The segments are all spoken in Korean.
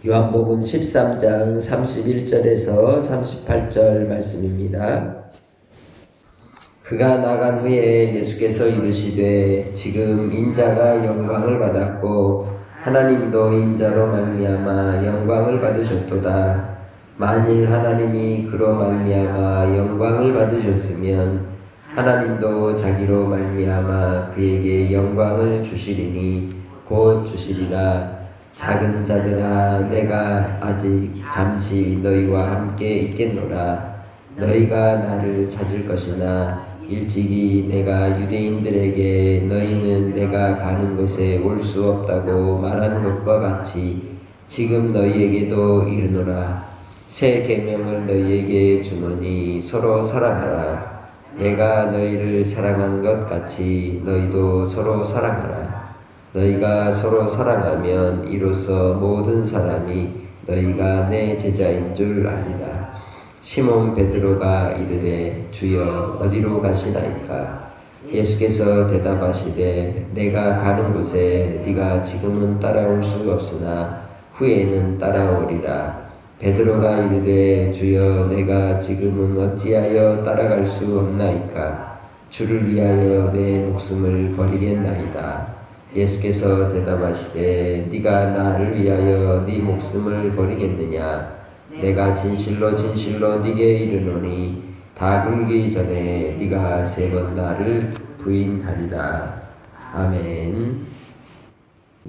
요한복음 13장 31절에서 38절 말씀입니다. 그가 나간 후에 예수께서 이르시되 지금 인자가 영광을 받았고 하나님도 인자로 말미암아 영광을 받으셨도다. 만일 하나님이 그로 말미암아 영광을 받으셨으면 하나님도 자기로 말미암아 그에게 영광을 주시리니 곧 주시리라. 작은 자들아, 내가 아직 잠시 너희와 함께 있겠노라. 너희가 나를 찾을 것이나 일찍이 내가 유대인들에게 너희는 내가 가는 곳에 올 수 없다고 말한 것과 같이 지금 너희에게도 이르노라. 새 계명을 너희에게 주노니 서로 사랑하라. 내가 너희를 사랑한 것 같이 너희도 서로 사랑하라. 너희가 서로 사랑하면 이로써 모든 사람이 너희가 내 제자인 줄 아리라. 시몬 베드로가 이르되 주여 어디로 가시나이까? 예수께서 대답하시되 내가 가는 곳에 네가 지금은 따라올 수 없으나 후에는 따라오리라. 베드로가 이르되 주여 내가 지금은 어찌하여 따라갈 수 없나이까? 주를 위하여 내 목숨을 버리겠나이다. 예수께서 대답하시되 네가 나를 위하여 네 목숨을 버리겠느냐? 내가 진실로 진실로 네게 이르노니 다 굴기 전에 네가 3번 나를 부인하리라. 아멘.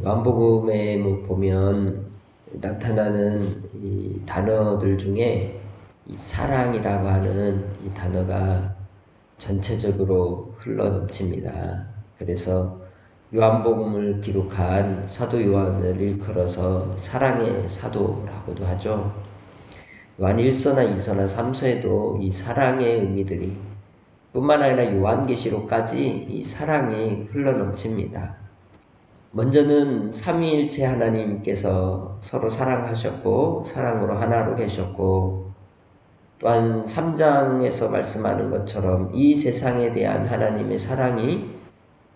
요한복음에 보면 나타나는 이 단어들 중에 이 사랑이라고 하는 이 단어가 전체적으로 흘러넘칩니다. 그래서 요한복음을 기록한 사도 요한을 일컬어서 사랑의 사도라고도 하죠. 요한 1서나 2서나 3서에도 이 사랑의 의미들이 뿐만 아니라 요한계시록까지 이 사랑이 흘러넘칩니다. 먼저는 삼위일체 하나님께서 서로 사랑하셨고 사랑으로 하나로 계셨고, 또한 3장에서 말씀하는 것처럼 이 세상에 대한 하나님의 사랑이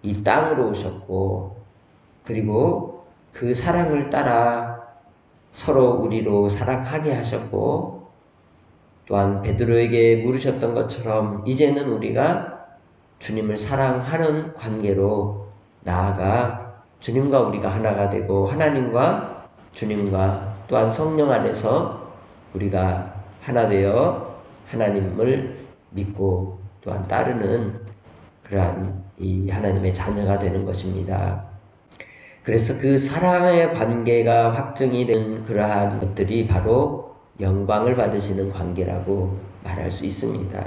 이 땅으로 오셨고, 그리고 그 사랑을 따라 서로 우리로 사랑하게 하셨고, 또한 베드로에게 물으셨던 것처럼 이제는 우리가 주님을 사랑하는 관계로 나아가 주님과 우리가 하나가 되고 하나님과 주님과 또한 성령 안에서 우리가 하나 되어 하나님을 믿고 또한 따르는 그러한 이 하나님의 자녀가 되는 것입니다. 그래서 그 사랑의 관계가 확정이 된 그러한 것들이 바로 영광을 받으시는 관계라고 말할 수 있습니다.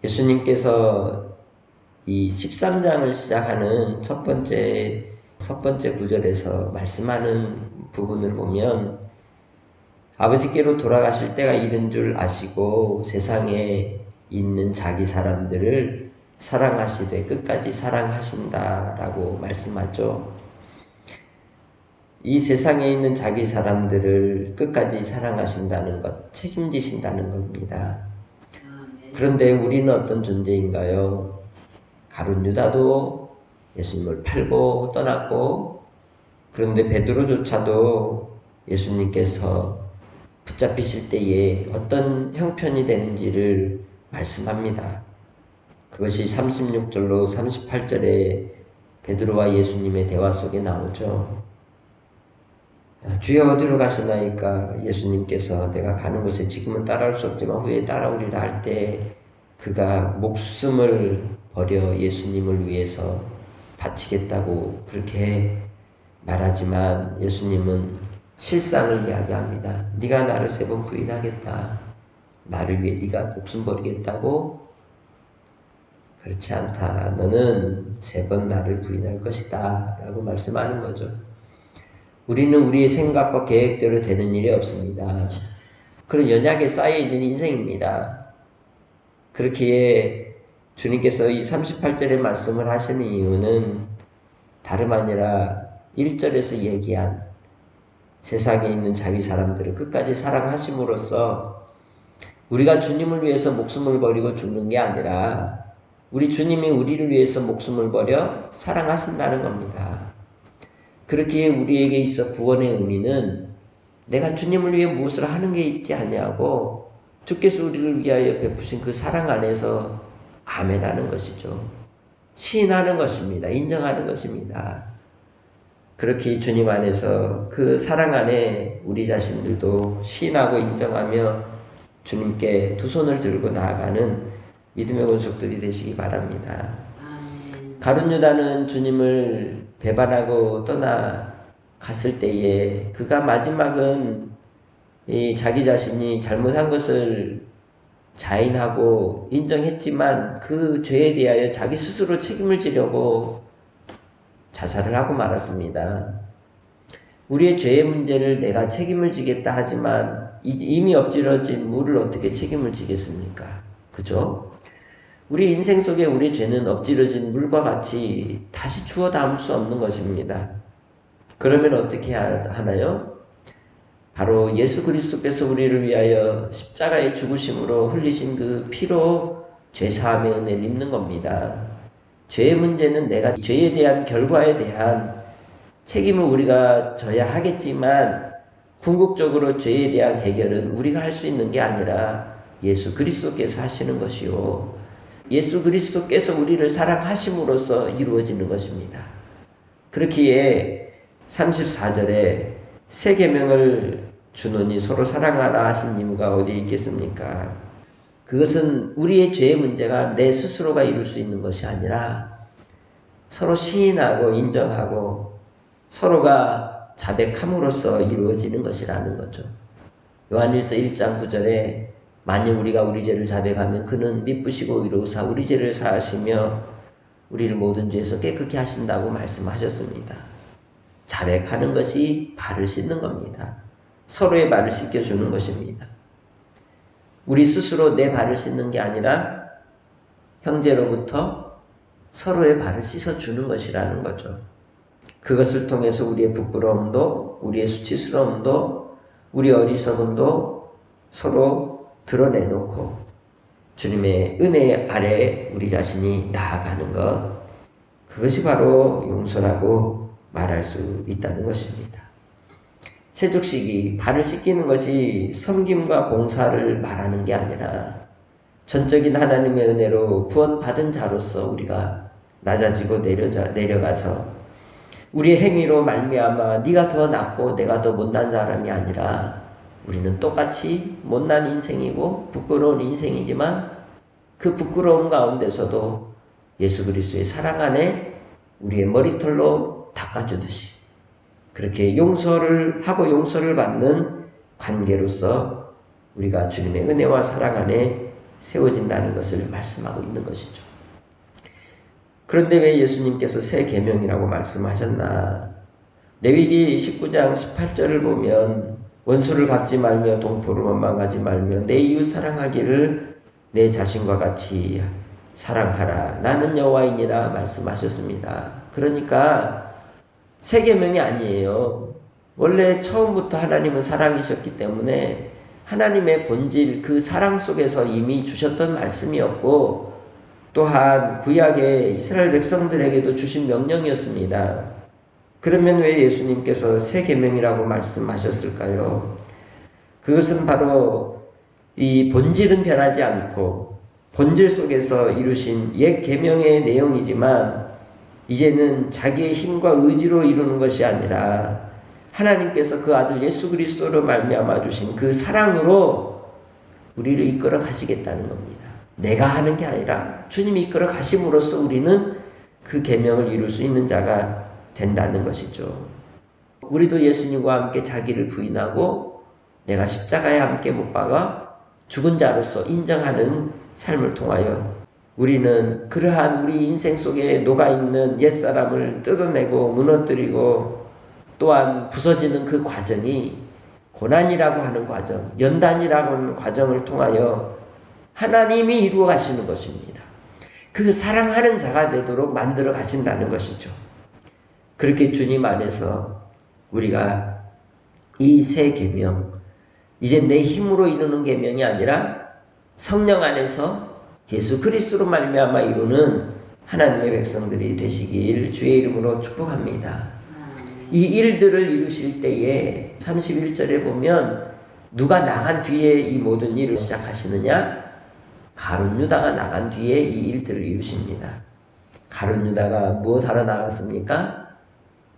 예수님께서 이 13장을 시작하는 첫 번째 구절에서 말씀하는 부분을 보면 아버지께로 돌아가실 때가 이른 줄 아시고 세상에 있는 자기 사람들을 사랑하시되 끝까지 사랑하신다라고 말씀하죠. 이 세상에 있는 자기 사람들을 끝까지 사랑하신다는 것, 책임지신다는 겁니다. 그런데 우리는 어떤 존재인가요? 가룟 유다도 예수님을 팔고 떠났고, 그런데 베드로조차도 예수님께서 붙잡히실 때에 어떤 형편이 되는지를 말씀합니다. 그것이 36절로 38절에 베드로와 예수님의 대화 속에 나오죠. 주여 어디로 가시나이까? 예수님께서 내가 가는 곳에 지금은 따라올 수 없지만 후에 따라오리라 할 때 그가 목숨을 버려 예수님을 위해서 바치겠다고 그렇게 말하지만 예수님은 실상을 이야기합니다. 네가 나를 3번 부인하겠다. 나를 위해 네가 목숨 버리겠다고? 그렇지 않다. 너는 3번 나를 부인할 것이다 라고 말씀하는 거죠. 우리는 우리의 생각과 계획대로 되는 일이 없습니다. 그런 연약에 쌓여있는 인생입니다. 그렇기에 주님께서 이 38절의 말씀을 하시는 이유는 다름 아니라 1절에서 얘기한 세상에 있는 자기 사람들을 끝까지 사랑하심으로써 우리가 주님을 위해서 목숨을 버리고 죽는 게 아니라 우리 주님이 우리를 위해서 목숨을 버려 사랑하신다는 겁니다. 그렇게 우리에게 있어 구원의 의미는 내가 주님을 위해 무엇을 하는 게 있지 않냐고 주께서 우리를 위하여 베푸신 그 사랑 안에서 아멘하는 것이죠. 시인하는 것입니다. 인정하는 것입니다. 그렇게 주님 안에서 그 사랑 안에 우리 자신들도 시인하고 인정하며 주님께 두 손을 들고 나아가는 믿음의 권속들이 되시기 바랍니다. 가룟 유다는 주님을 배반하고 떠나갔을 때에 그가 마지막은 자기 자신이 잘못한 것을 자인하고 인정했지만 그 죄에 대하여 자기 스스로 책임을 지려고 자살을 하고 말았습니다. 우리의 죄의 문제를 내가 책임을 지겠다 하지만 이미 엎질러진 물을 어떻게 책임을 지겠습니까? 그죠? 우리 인생 속에 우리 죄는 엎질러진 물과 같이 다시 주워 담을 수 없는 것입니다. 그러면 어떻게 하나요? 바로 예수 그리스도께서 우리를 위하여 십자가의 죽으심으로 흘리신 그 피로 죄사함의 은혜를 입는 겁니다. 죄의 문제는 내가 죄에 대한 결과에 대한 책임을 우리가 져야 하겠지만 궁극적으로 죄에 대한 해결은 우리가 할 수 있는 게 아니라 예수 그리스도께서 하시는 것이요. 예수 그리스도께서 우리를 사랑하심으로써 이루어지는 것입니다. 그렇기에 34절에 새 계명을 주노니 서로 사랑하라 하신 이유가 어디에 있겠습니까? 그것은 우리의 죄의 문제가 내 스스로가 이룰 수 있는 것이 아니라 서로 시인하고 인정하고 서로가 자백함으로써 이루어지는 것이라는 거죠. 요한일서 1장 9절에 만일 우리가 우리 죄를 자백하면 그는 미쁘시고 의로우사 우리 죄를 사하시며 우리를 모든 죄에서 깨끗게 하신다고 말씀하셨습니다. 자백하는 것이 발을 씻는 겁니다. 서로의 발을 씻겨주는 것입니다. 우리 스스로 내 발을 씻는 게 아니라 형제로부터 서로의 발을 씻어주는 것이라는 거죠. 그것을 통해서 우리의 부끄러움도 우리의 수치스러움도 우리 어리석음도 서로 드러내놓고 주님의 은혜 아래에 우리 자신이 나아가는 것, 그것이 바로 용서라고 말할 수 있다는 것입니다. 세족식이 발을 씻기는 것이 섬김과 봉사를 말하는 게 아니라 전적인 하나님의 은혜로 구원받은 자로서 우리가 낮아지고 내려가서 우리의 행위로 말미암아 네가 더 낫고 내가 더 못난 사람이 아니라 우리는 똑같이 못난 인생이고 부끄러운 인생이지만 그 부끄러움 가운데서도 예수 그리스도의 사랑 안에 우리의 머리털로 닦아주듯이 그렇게 용서를 하고 용서를 받는 관계로서 우리가 주님의 은혜와 사랑 안에 세워진다는 것을 말씀하고 있는 것이죠. 그런데 왜 예수님께서 새 계명이라고 말씀하셨나? 레위기 19장 18절을 보면 원수를 갚지 말며 동포를 원망하지 말며 내 이웃 사랑하기를 내 자신과 같이 사랑하라. 나는 여호와이니라 말씀하셨습니다. 그러니까 새 계명이 아니에요. 원래 처음부터 하나님은 사랑이셨기 때문에 하나님의 본질 그 사랑 속에서 이미 주셨던 말씀이었고 또한 구약의 이스라엘 백성들에게도 주신 명령이었습니다. 그러면 왜 예수님께서 새 계명이라고 말씀하셨을까요? 그것은 바로 이 본질은 변하지 않고 본질 속에서 이루신 옛 계명의 내용이지만 이제는 자기의 힘과 의지로 이루는 것이 아니라 하나님께서 그 아들 예수 그리스도로 말미암아 주신 그 사랑으로 우리를 이끌어 가시겠다는 겁니다. 내가 하는 게 아니라 주님이 이끌어 가심으로써 우리는 그 계명을 이룰 수 있는 자가 된다는 것이죠. 우리도 예수님과 함께 자기를 부인하고 내가 십자가에 함께 못 박아 죽은 자로서 인정하는 삶을 통하여 우리는 그러한 우리 인생 속에 녹아있는 옛사람을 뜯어내고 무너뜨리고 또한 부서지는 그 과정이 고난이라고 하는 과정, 연단이라고 하는 과정을 통하여 하나님이 이루어 가시는 것입니다. 그 사랑하는 자가 되도록 만들어 가신다는 것이죠. 그렇게 주님 안에서 우리가 이 새 계명, 이제 내 힘으로 이루는 계명이 아니라 성령 안에서 예수 그리스도로 말미암아 이루는 하나님의 백성들이 되시길 주의 이름으로 축복합니다. 이 일들을 이루실 때에 31절에 보면 누가 나간 뒤에 이 모든 일을 시작하시느냐? 가룟 유다가 나간 뒤에 이 일들을 이루십니다. 가룟 유다가 무엇하러 나갔습니까?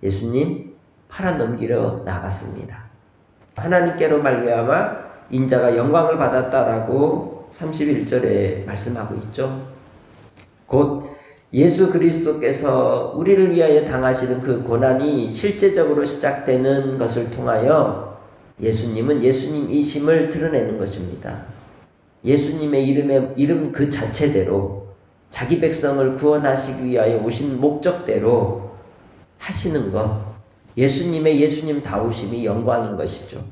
예수님 팔아넘기러 나갔습니다. 하나님께로 말미암아 인자가 영광을 받았다라고 31절에 말씀하고 있죠. 곧 예수 그리스도께서 우리를 위하여 당하시는 그 고난이 실제적으로 시작되는 것을 통하여 예수님은 예수님이심을 드러내는 것입니다. 예수님의 이름 그 자체대로 자기 백성을 구원하시기 위하여 오신 목적대로 하시는 것, 예수님의 예수님다우심이 영광인 것이죠.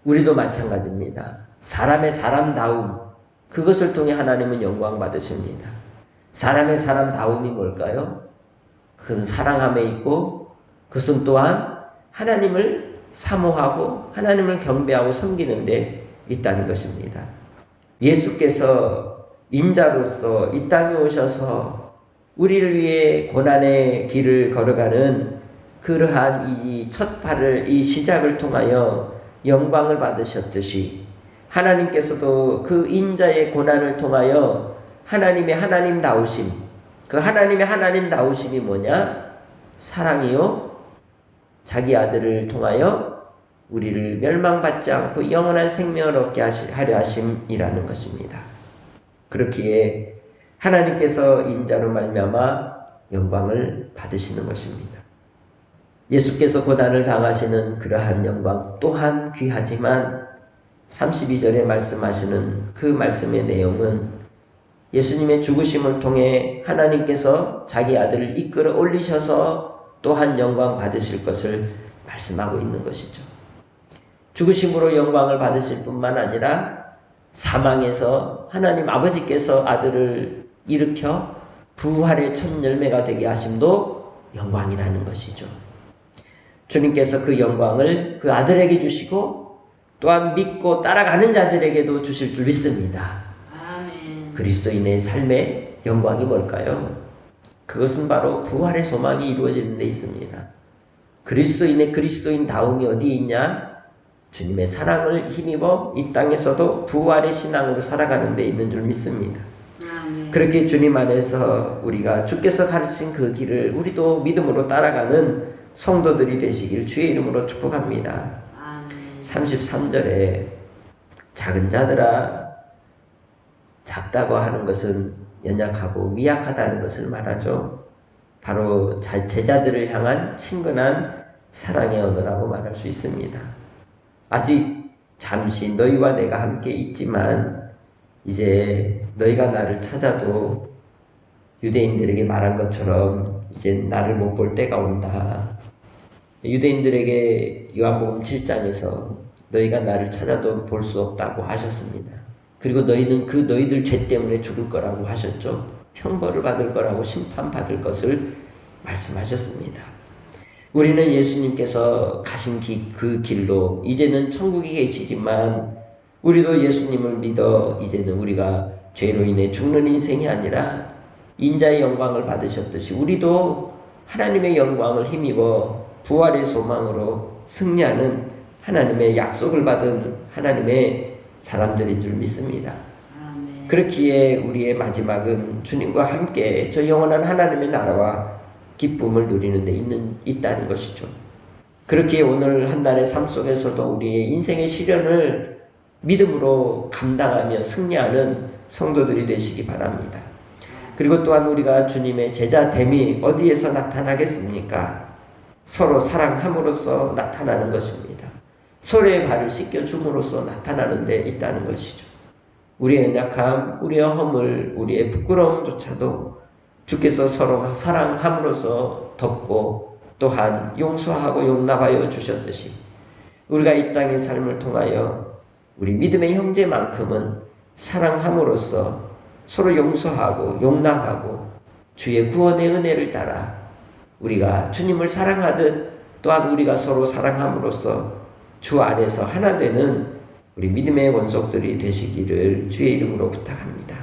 우리도 마찬가지입니다. 사람의 사람다움, 그것을 통해 하나님은 영광 받으십니다. 사람의 사람다움이 뭘까요? 그것은 사랑함에 있고, 그것은 또한 하나님을 사모하고 하나님을 경배하고 섬기는 데 있다는 것입니다. 예수께서 인자로서 이 땅에 오셔서 우리를 위해 고난의 길을 걸어가는 그러한 이 첫 발을, 이 시작을 통하여 영광을 받으셨듯이 하나님께서도 그 인자의 고난을 통하여 하나님의 하나님다우심, 그 하나님의 하나님다우심이 뭐냐? 사랑이요, 자기 아들을 통하여 우리를 멸망받지 않고 영원한 생명을 얻게 하려 하심이라는 것입니다. 그렇기에 하나님께서 인자로 말미암아 영광을 받으시는 것입니다. 예수께서 고난을 당하시는 그러한 영광 또한 귀하지만 32절에 말씀하시는 그 말씀의 내용은 예수님의 죽으심을 통해 하나님께서 자기 아들을 이끌어 올리셔서 또한 영광 받으실 것을 말씀하고 있는 것이죠. 죽으심으로 영광을 받으실 뿐만 아니라 사망에서 하나님 아버지께서 아들을 일으켜 부활의 첫 열매가 되게 하심도 영광이라는 것이죠. 주님께서 그 영광을 그 아들에게 주시고 또한 믿고 따라가는 자들에게도 주실 줄 믿습니다. 아멘. 그리스도인의 삶의 영광이 뭘까요? 그것은 바로 부활의 소망이 이루어지는 데 있습니다. 그리스도인의 그리스도인다움이 어디에 있냐? 주님의 사랑을 힘입어 이 땅에서도 부활의 신앙으로 살아가는 데 있는 줄 믿습니다. 아멘. 그렇게 주님 안에서 우리가 주께서 가르친 그 길을 우리도 믿음으로 따라가는 성도들이 되시길 주의 이름으로 축복합니다. 아멘. 33절에 작은 자들아, 작다고 하는 것은 연약하고 미약하다는 것을 말하죠. 바로 제자들을 향한 친근한 사랑의 언어라고 말할 수 있습니다. 아직 잠시 너희와 내가 함께 있지만 이제 너희가 나를 찾아도 유대인들에게 말한 것처럼 이제 나를 못 볼 때가 온다. 유대인들에게 요한복음 7장에서 너희가 나를 찾아도 볼 수 없다고 하셨습니다. 그리고 너희는 그 너희들 죄 때문에 죽을 거라고 하셨죠. 형벌을 받을 거라고 심판받을 것을 말씀하셨습니다. 우리는 예수님께서 가신 그 길로 이제는 천국에 계시지만 우리도 예수님을 믿어 이제는 우리가 죄로 인해 죽는 인생이 아니라 인자의 영광을 받으셨듯이 우리도 하나님의 영광을 힘입어 부활의 소망으로 승리하는 하나님의 약속을 받은 하나님의 사람들인 줄 믿습니다. 아멘. 그렇기에 우리의 마지막은 주님과 함께 저 영원한 하나님의 나라와 기쁨을 누리는 데 있다는 것이죠. 그렇게 오늘 한 날의 삶 속에서도 우리의 인생의 시련을 믿음으로 감당하며 승리하는 성도들이 되시기 바랍니다. 그리고 또한 우리가 주님의 제자됨이 어디에서 나타나겠습니까? 서로 사랑함으로써 나타나는 것입니다. 서로의 발을 씻겨줌으로써 나타나는 데 있다는 것이죠. 우리의 연약함, 우리의 허물, 우리의 부끄러움조차도 주께서 서로 사랑함으로써 덮고 또한 용서하고 용납하여 주셨듯이 우리가 이 땅의 삶을 통하여 우리 믿음의 형제만큼은 사랑함으로써 서로 용서하고 용납하고 주의 구원의 은혜를 따라 우리가 주님을 사랑하듯 또한 우리가 서로 사랑함으로써 주 안에서 하나 되는 우리 믿음의 원속들이 되시기를 주의 이름으로 부탁합니다.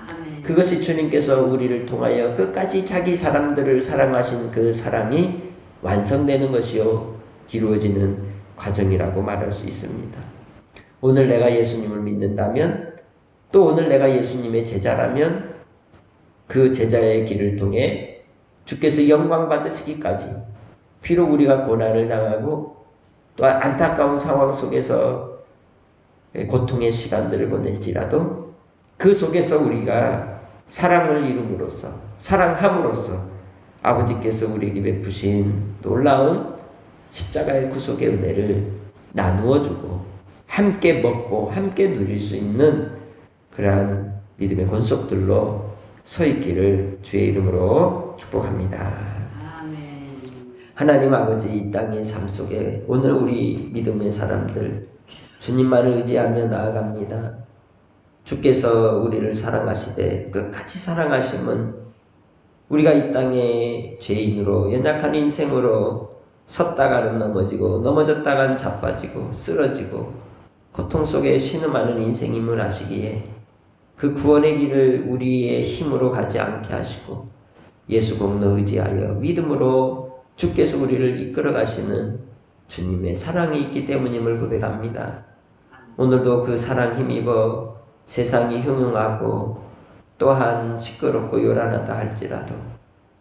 아멘. 그것이 주님께서 우리를 통하여 끝까지 자기 사람들을 사랑하신 그 사랑이 완성되는 것이요 이루어지는 과정이라고 말할 수 있습니다. 오늘 내가 예수님을 믿는다면, 또 오늘 내가 예수님의 제자라면 그 제자의 길을 통해 주께서 영광 받으시기까지, 비록 우리가 고난을 당하고 또 안타까운 상황 속에서 고통의 시간들을 보낼지라도 그 속에서 우리가 사랑을 이룸으로써, 사랑함으로써 아버지께서 우리에게 베푸신 놀라운 십자가의 구속의 은혜를 나누어 주고 함께 먹고 함께 누릴 수 있는 그러한 믿음의 권속들로 서 있기를 주의 이름으로 축복합니다. 아멘. 하나님 아버지, 이 땅의 삶 속에 오늘 우리 믿음의 사람들 주님만을 의지하며 나아갑니다. 주께서 우리를 사랑하시되 끝까지 사랑하심은 우리가 이 땅의 죄인으로 연약한 인생으로 섰다가는 넘어지고 넘어졌다간 자빠지고 쓰러지고 고통 속에 신음하는 인생임을 아시기에 그 구원의 길을 우리의 힘으로 가지 않게 하시고 예수 공로 의지하여 믿음으로 주께서 우리를 이끌어 가시는 주님의 사랑이 있기 때문임을 고백합니다. 오늘도 그 사랑 힘입어 세상이 흉흉하고 또한 시끄럽고 요란하다 할지라도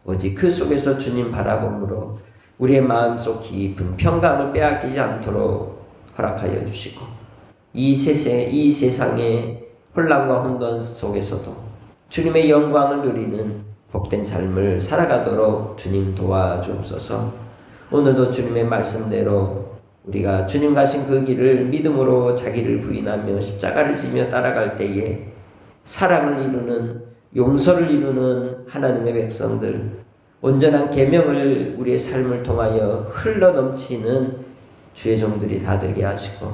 오직 그 속에서 주님 바라봄으로 우리의 마음속 깊은 평강을 빼앗기지 않도록 허락하여 주시고 이 세상의 혼란과 혼돈 속에서도 주님의 영광을 누리는 복된 삶을 살아가도록 주님 도와주옵소서. 오늘도 주님의 말씀대로 우리가 주님 가신 그 길을 믿음으로 자기를 부인하며 십자가를 지며 따라갈 때에 사랑을 이루는, 용서를 이루는 하나님의 백성들, 온전한 계명을 우리의 삶을 통하여 흘러넘치는 주의 종들이 다 되게 하시고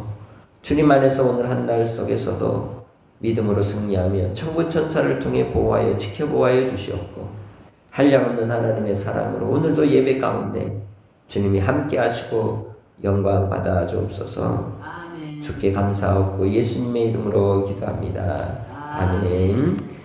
주님 안에서 오늘 한 날 속에서도 믿음으로 승리하며 천군 천사를 통해 보호하여 지켜보아여 주시옵고 한량없는 하나님의 사랑으로 오늘도 예배 가운데 주님이 함께 하시고 영광 받아 주옵소서. 아멘. 주께 감사하고 예수님의 이름으로 기도합니다. 아멘.